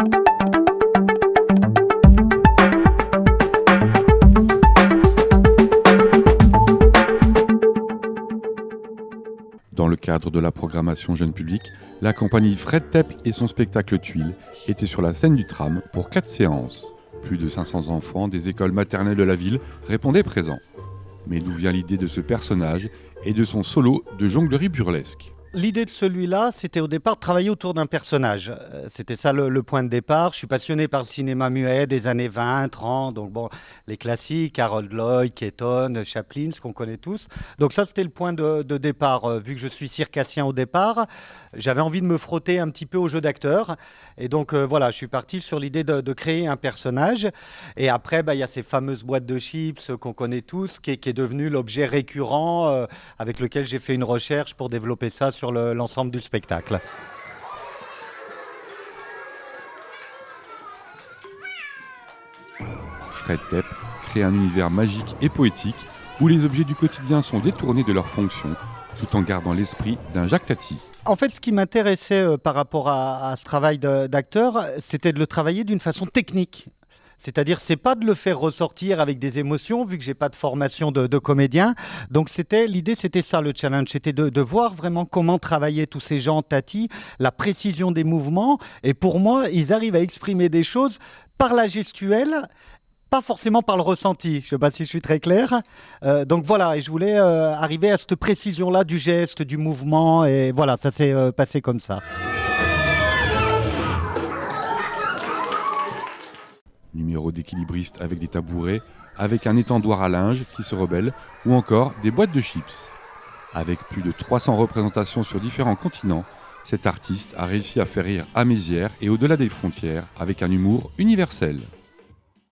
Dans le cadre de la programmation jeune public, la compagnie Fred Tepp et son spectacle Tuiles étaient sur la scène du tram pour 4 séances. Plus de 500 enfants des écoles maternelles de la ville répondaient présents. Mais d'où vient l'idée de ce personnage et de son solo de jonglerie burlesque ? L'idée de celui-là, c'était au départ de travailler autour d'un personnage. C'était ça le point de départ. Je suis passionné par le cinéma muet des années 20, 30, donc bon, les classiques, Harold Lloyd, Keaton, Chaplin, ce qu'on connaît tous. Donc ça, c'était le point de départ. Vu que je suis circassien au départ, j'avais envie de me frotter un petit peu au jeu d'acteur. Et donc voilà, je suis parti sur l'idée de créer un personnage. Et après, il y a ces fameuses boîtes de chips qu'on connaît tous, qui est devenu l'objet récurrent avec lequel j'ai fait une recherche pour développer ça sur l'ensemble du spectacle. Fred Tepp crée un univers magique et poétique où les objets du quotidien sont détournés de leur fonction, tout en gardant l'esprit d'un Jacques Tati. En fait, ce qui m'intéressait par rapport à ce travail d'acteur, c'était de le travailler d'une façon technique. C'est-à-dire, c'est pas de le faire ressortir avec des émotions, vu que j'ai pas de formation de comédien. Donc, l'idée, c'était ça, le challenge. C'était de voir vraiment comment travailler tous ces gens, Tati, la précision des mouvements. Et pour moi, ils arrivent à exprimer des choses par la gestuelle, pas forcément par le ressenti. Je sais pas si je suis très clair. Donc voilà, et je voulais arriver à cette précision-là du geste, du mouvement. Et voilà, ça s'est passé comme ça. Numéro d'équilibriste avec des tabourets, avec un étendoir à linge qui se rebelle, ou encore des boîtes de chips. Avec plus de 300 représentations sur différents continents, cet artiste a réussi à faire rire à Mézières et au-delà des frontières avec un humour universel.